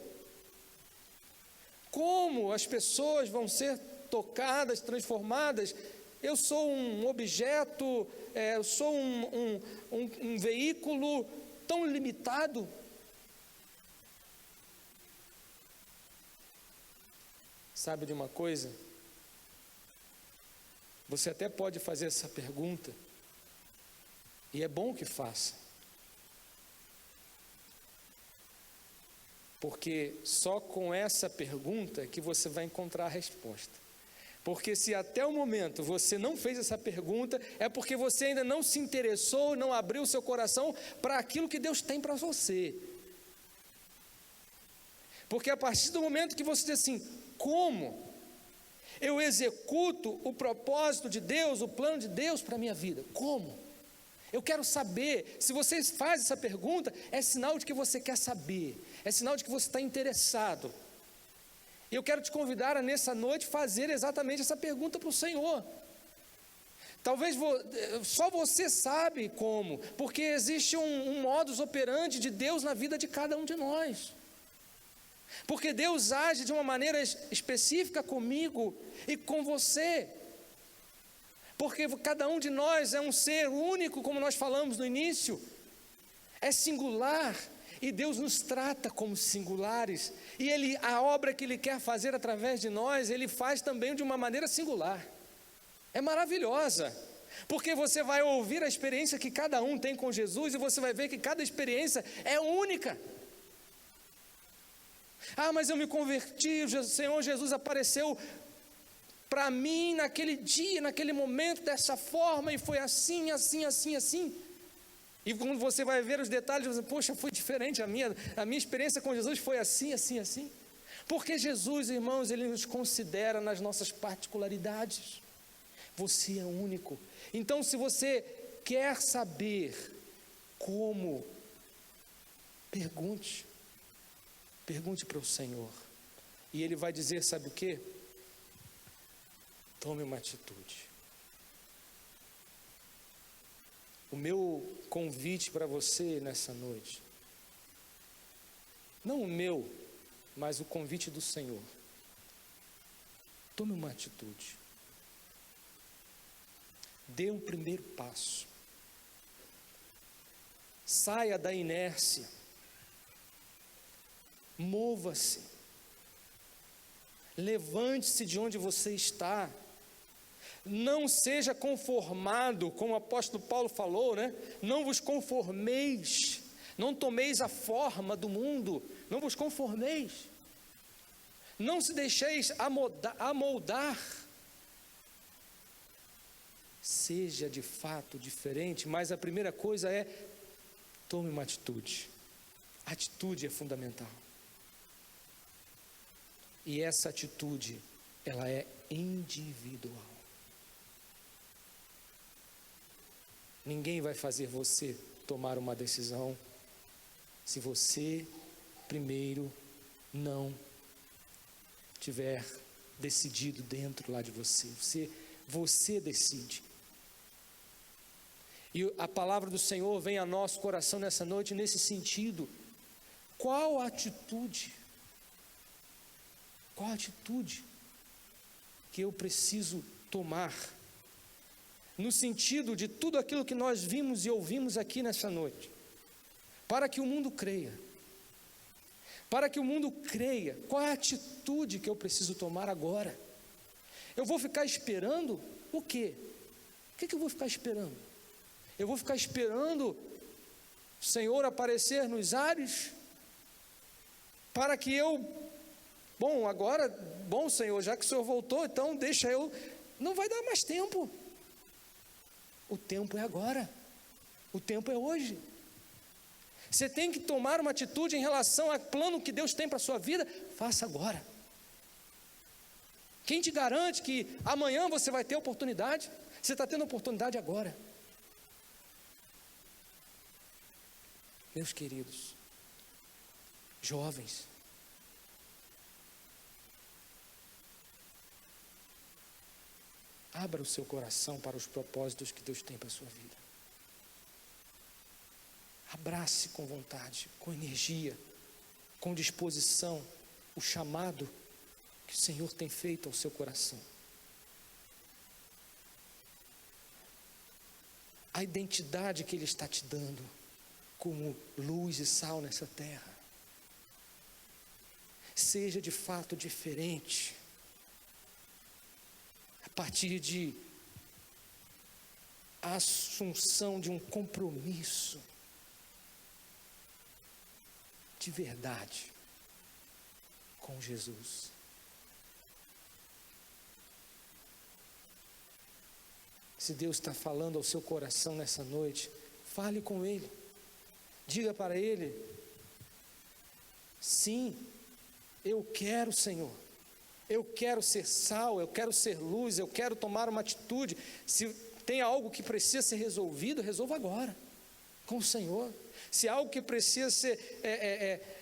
Como as pessoas vão ser tocadas, transformadas? Eu sou um objeto, eu sou um veículo tão limitado. Sabe de uma coisa? Você até pode fazer essa pergunta, e é bom que faça, porque só com essa pergunta que você vai encontrar a resposta. Porque se até o momento você não fez essa pergunta, é porque você ainda não se interessou, não abriu o seu coração para aquilo que Deus tem para você. Porque a partir do momento que você diz assim: como eu executo o propósito de Deus, o plano de Deus para a minha vida? Como? Eu quero saber. Se você faz essa pergunta, é sinal de que você quer saber, é sinal de que você está interessado. E eu quero te convidar a nessa noite fazer exatamente essa pergunta para o Senhor. Talvez só você sabe como, porque existe um modus operandi de Deus na vida de cada um de nós. Porque Deus age de uma maneira específica comigo e com você. porque cada um de nós é um ser único, como nós falamos no início, é singular, e Deus nos trata como singulares, e a obra que Ele quer fazer através de nós, Ele faz também de uma maneira singular, é maravilhosa, porque você vai ouvir a experiência que cada um tem com Jesus, e você vai ver que cada experiência é única. Ah, mas eu me converti, o Senhor Jesus apareceu para mim naquele dia, naquele momento, dessa forma, e foi assim, assim, assim, assim. E quando você vai ver os detalhes, você, poxa, foi diferente, a minha experiência com Jesus foi assim, assim, assim. Porque Jesus, irmãos, Ele nos considera nas nossas particularidades. Você é único. Então, se você quer saber como, pergunte para o Senhor, e Ele vai dizer, sabe o quê? Tome uma atitude. O meu convite para você nessa noite, não o meu, mas o convite do Senhor, tome uma atitude, dê um primeiro passo, saia da inércia, mova-se, levante-se de onde você está, não seja conformado, como o apóstolo Paulo falou, né? Não vos conformeis, não tomeis a forma do mundo, não vos conformeis, não se deixeis amoldar, seja de fato diferente, mas a primeira coisa é, tome uma atitude, a atitude é fundamental, e essa atitude, ela é individual. Ninguém vai fazer você tomar uma decisão se você primeiro não tiver decidido dentro lá de você. Você decide. E a palavra do Senhor vem a nosso coração nessa noite nesse sentido. Qual a atitude que eu preciso tomar? No sentido de tudo aquilo que nós vimos e ouvimos aqui nessa noite, para que o mundo creia, qual é a atitude que eu preciso tomar agora? Eu vou ficar esperando o quê? O que eu vou ficar esperando? Eu vou ficar esperando o Senhor aparecer nos ares, para que bom Senhor, já que o Senhor voltou, então deixa eu, não vai dar mais tempo. O tempo é agora, o tempo é hoje. Você tem que tomar uma atitude em relação ao plano que Deus tem para a sua vida, faça agora. Quem te garante que amanhã você vai ter oportunidade? Você está tendo oportunidade agora. Meus queridos, jovens, abra o seu coração para os propósitos que Deus tem para a sua vida. Abrace com vontade, com energia, com disposição, o chamado que o Senhor tem feito ao seu coração. A identidade que Ele está te dando, como luz e sal nessa terra. Seja de fato diferente. A partir de assunção de um compromisso de verdade com Jesus. Se Deus está falando ao seu coração nessa noite, fale com Ele, diga para Ele, sim, eu quero, Senhor, eu quero ser sal, eu quero ser luz, eu quero tomar uma atitude. Se tem algo que precisa ser resolvido, resolva agora, com o Senhor. Se há algo que precisa ser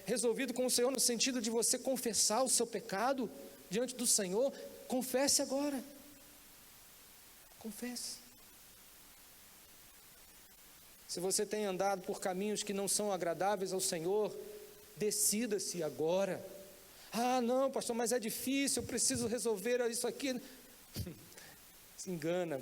resolvido com o Senhor, no sentido de você confessar o seu pecado diante do Senhor, confesse agora. Confesse. Se você tem andado por caminhos que não são agradáveis ao Senhor, decida-se agora. Ah, não, pastor, mas é difícil, eu preciso resolver isso aqui.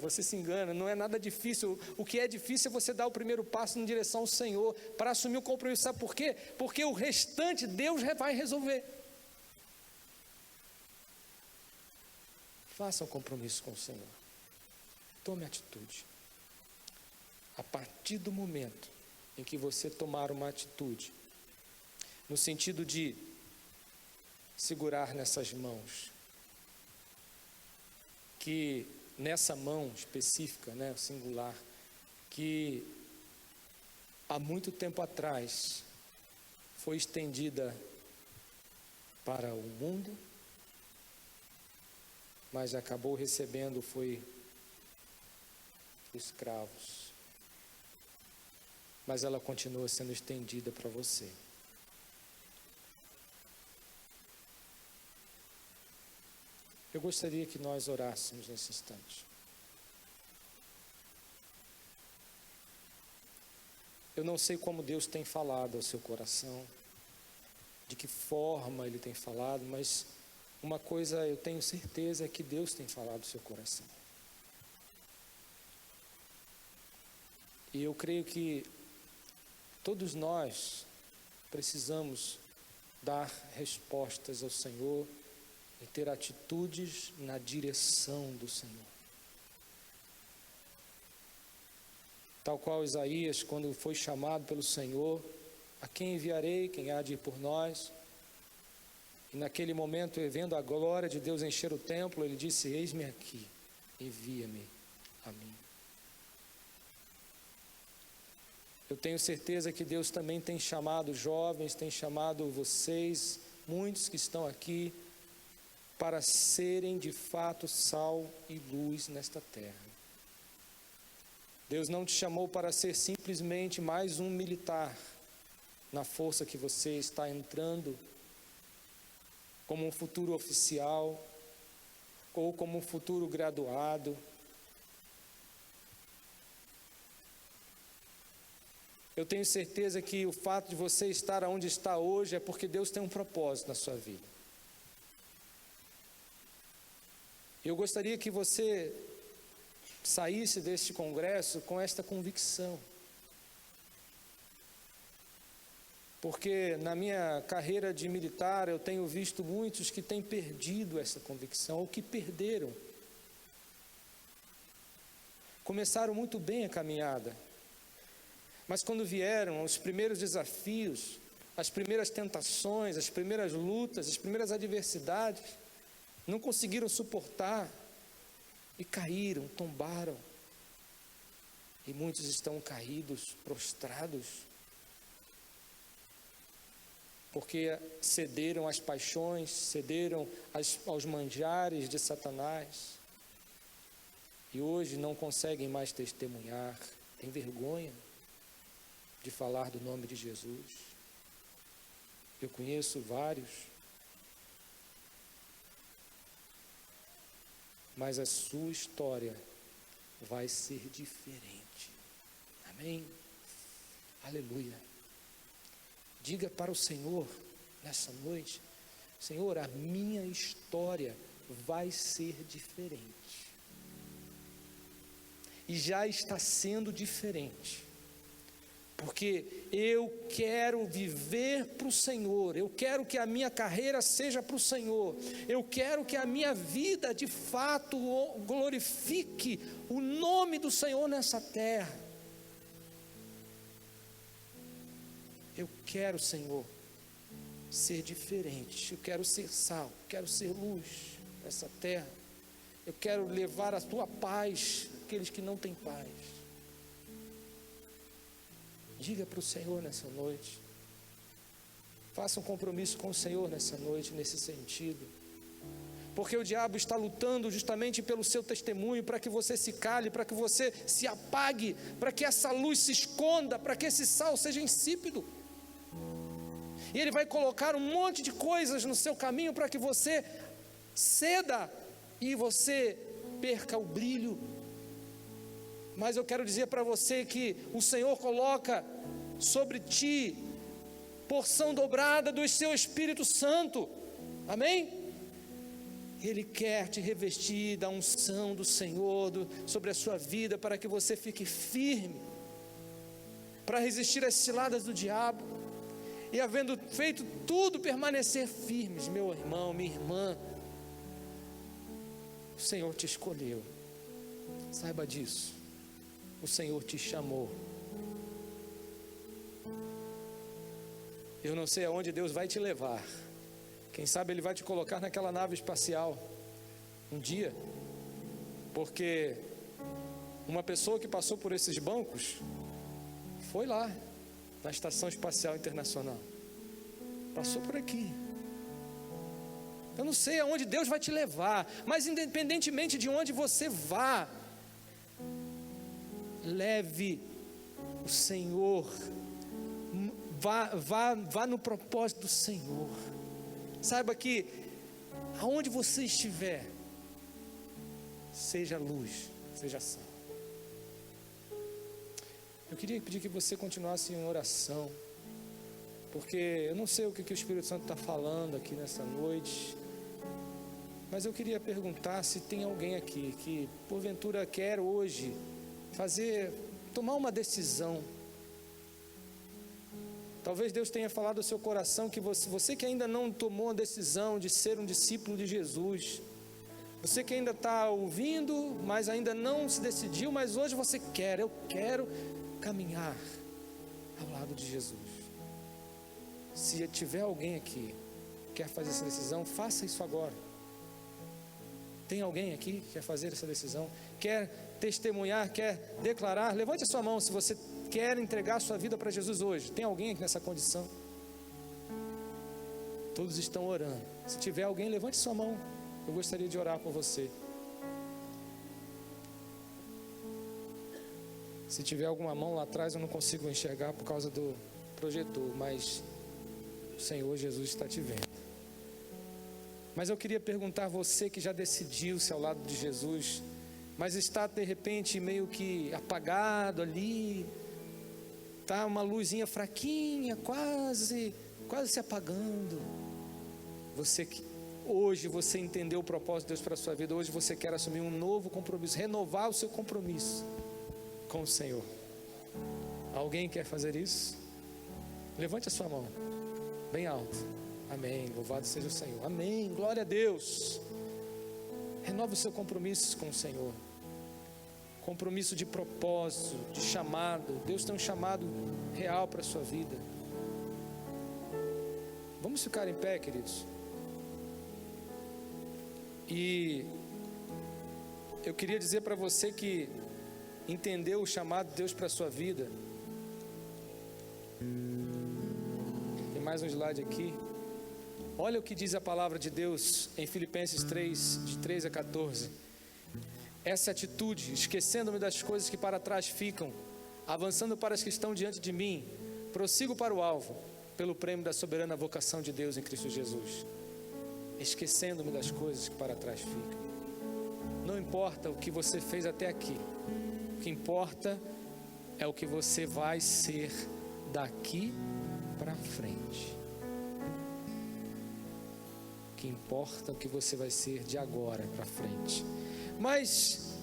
Você se engana, não é nada difícil. O que é difícil é você dar o primeiro passo em direção ao Senhor, para assumir o compromisso. Sabe por quê? Porque o restante Deus vai resolver. Faça um compromisso com o Senhor. Tome atitude. A partir do momento em que você tomar uma atitude, no sentido de segurar nessas mãos, que nessa mão específica, singular, que há muito tempo atrás foi estendida para o mundo, mas acabou recebendo foi escravos. Mas ela continua sendo estendida para você. Eu gostaria que nós orássemos nesse instante. Eu não sei como Deus tem falado ao seu coração, de que forma Ele tem falado, mas uma coisa eu tenho certeza é que Deus tem falado ao seu coração. E eu creio que todos nós precisamos dar respostas ao Senhor e ter atitudes na direção do Senhor. Tal qual Isaías, quando foi chamado pelo Senhor, a quem enviarei, quem há de ir por nós? E naquele momento, vendo a glória de Deus encher o templo, ele disse: eis-me aqui, envia-me a mim. Eu tenho certeza que Deus também tem chamado jovens, tem chamado vocês, muitos que estão aqui, para serem de fato sal e luz nesta terra. Deus não te chamou para ser simplesmente mais um militar na força que você está entrando, como um futuro oficial, ou como um futuro graduado. Eu tenho certeza que o fato de você estar onde está hoje é porque Deus tem um propósito na sua vida. Eu gostaria que você saísse deste congresso com esta convicção. Porque na minha carreira de militar eu tenho visto muitos que têm perdido essa convicção, ou que perderam. Começaram muito bem a caminhada, mas quando vieram os primeiros desafios, as primeiras tentações, as primeiras lutas, as primeiras adversidades, não conseguiram suportar e caíram, tombaram. E muitos estão caídos, prostrados, porque cederam às paixões, cederam aos manjares de Satanás. E hoje não conseguem mais testemunhar, têm vergonha de falar do nome de Jesus. Eu conheço vários, mas a sua história vai ser diferente. Amém? Aleluia. Diga para o Senhor nessa noite: Senhor, a minha história vai ser diferente. E já está sendo diferente. Porque eu quero viver para o Senhor, eu quero que a minha carreira seja para o Senhor, eu quero que a minha vida de fato glorifique o nome do Senhor nessa terra. Eu quero, Senhor, ser diferente, eu quero ser sal, quero ser luz nessa terra, eu quero levar a tua paz àqueles que não têm paz. Diga para o Senhor nessa noite. Faça um compromisso com o Senhor nessa noite, nesse sentido. Porque o diabo está lutando justamente pelo seu testemunho, para que você se cale, para que você se apague, para que essa luz se esconda, para que esse sal seja insípido. E ele vai colocar um monte de coisas no seu caminho para que você ceda e você perca o brilho. Mas eu quero dizer para você que o Senhor coloca sobre ti porção dobrada do seu Espírito Santo. Amém? Ele quer te revestir da unção do Senhor sobre a sua vida, para que você fique firme, para resistir às ciladas do diabo, e havendo feito tudo, permanecer firmes. Meu irmão, minha irmã, o Senhor te escolheu, saiba disso. O Senhor te chamou. Eu não sei aonde Deus vai te levar. Quem sabe Ele vai te colocar naquela nave espacial um dia, porque uma pessoa que passou por esses bancos foi lá na Estação Espacial Internacional, passou por aqui. Eu não sei aonde Deus vai te levar, mas independentemente de onde você vá, leve o Senhor, vá no propósito do Senhor. Saiba que aonde você estiver, seja luz, seja sal. Eu queria pedir que você continuasse em oração, porque eu não sei o que o Espírito Santo está falando aqui nessa noite, mas eu queria perguntar se tem alguém aqui que porventura quer hoje tomar uma decisão. Talvez Deus tenha falado ao seu coração que você que ainda não tomou a decisão de ser um discípulo de Jesus, você que ainda está ouvindo, mas ainda não se decidiu, mas hoje você quer, eu quero caminhar ao lado de Jesus. Se tiver alguém aqui que quer fazer essa decisão, faça isso agora. Tem alguém aqui que quer fazer essa decisão, quer testemunhar, quer declarar? Levante a sua mão se você quer entregar a sua vida para Jesus hoje. Tem alguém aqui nessa condição? Todos estão orando. Se tiver alguém, levante sua mão. Eu gostaria de orar por você. Se tiver alguma mão lá atrás, eu não consigo enxergar por causa do projetor, mas o Senhor Jesus está te vendo. Mas eu queria perguntar a você que já decidiu-se ao lado de Jesus, mas está de repente meio que apagado ali, está uma luzinha fraquinha, quase se apagando. Hoje você entendeu o propósito de Deus para a sua vida, hoje você quer assumir um novo compromisso, renovar o seu compromisso com o Senhor. Alguém quer fazer isso? Levante a sua mão, bem alto. Amém, louvado seja o Senhor. Amém, glória a Deus. Renova o seu compromisso com o Senhor. Compromisso de propósito, de chamado. Deus tem um chamado real para a sua vida. Vamos ficar em pé, queridos. E eu queria dizer para você que entendeu o chamado de Deus para a sua vida. Tem mais um slide aqui. Olha o que diz a palavra de Deus em Filipenses 3, de 3 a 14. Essa atitude, esquecendo-me das coisas que para trás ficam, avançando para as que estão diante de mim, prossigo para o alvo, pelo prêmio da soberana vocação de Deus em Cristo Jesus. Esquecendo-me das coisas que para trás ficam. Não importa o que você fez até aqui, o que importa é o que você vai ser daqui para frente. O que importa é o que você vai ser de agora para frente. Mas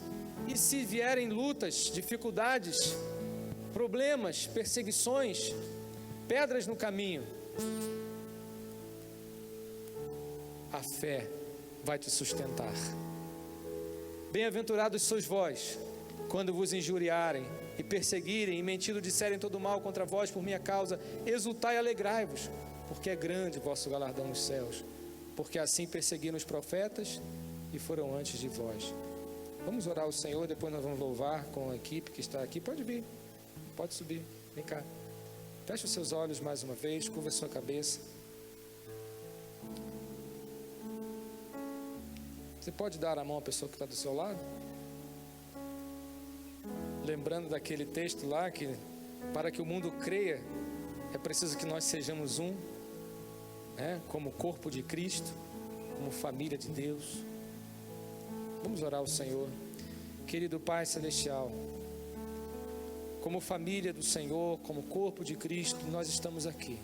e se vierem lutas, dificuldades, problemas, perseguições, pedras no caminho? A fé vai te sustentar. Bem-aventurados sois vós, quando vos injuriarem e perseguirem e mentindo disserem todo mal contra vós por minha causa, exultai e alegrai-vos, porque é grande o vosso galardão nos céus, porque assim perseguiram os profetas e foram antes de vós. Vamos orar ao Senhor, depois nós vamos louvar com a equipe que está aqui. Pode vir, pode subir, vem cá. Feche os seus olhos mais uma vez, curva a sua cabeça. Você pode dar a mão à pessoa que está do seu lado? Lembrando daquele texto lá que para que o mundo creia, é preciso que nós sejamos um, né? Como corpo de Cristo, como família de Deus. Vamos orar ao Senhor. Querido Pai Celestial, como família do Senhor, como corpo de Cristo, nós estamos aqui.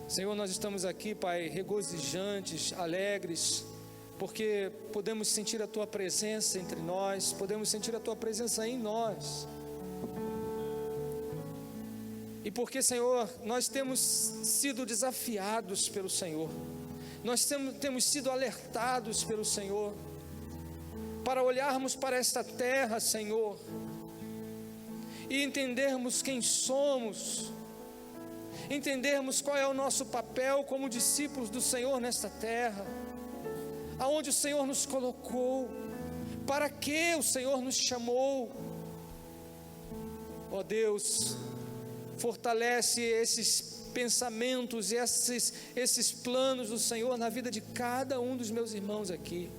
Senhor, nós estamos aqui, Pai, regozijantes, alegres, porque podemos sentir a Tua presença entre nós, podemos sentir a Tua presença em nós. E porque, Senhor, nós temos sido desafiados pelo Senhor, nós temos sido alertados pelo Senhor, para olharmos para esta terra, Senhor, e entendermos quem somos, entendermos qual é o nosso papel como discípulos do Senhor nesta terra, aonde o Senhor nos colocou, para que o Senhor nos chamou. Ó Deus, fortalece esses pensamentos e esses planos do Senhor na vida de cada um dos meus irmãos aqui.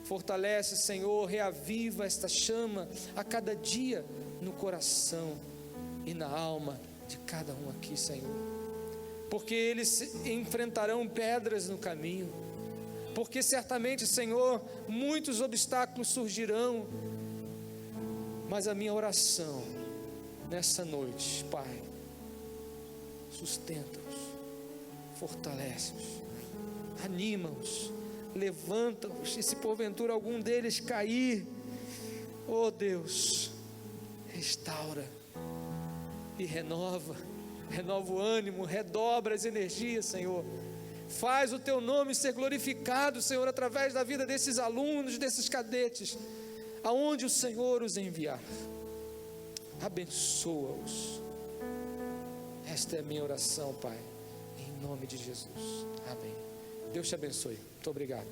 Fortalece, Senhor, reaviva esta chama a cada dia no coração e na alma de cada um aqui, Senhor, porque eles enfrentarão pedras no caminho, porque certamente, Senhor, muitos obstáculos surgirão, mas a minha oração nessa noite, Pai, sustenta-os, fortalece-os, anima-os, levanta-os, e se porventura algum deles cair, ó Deus, restaura e renova o ânimo, redobra as energias, Senhor. Faz o Teu nome ser glorificado, Senhor, através da vida desses alunos, desses cadetes, aonde o Senhor os enviar. Abençoa-os. Esta é a minha oração, Pai, em nome de Jesus. Amém. Deus te abençoe. Muito obrigado.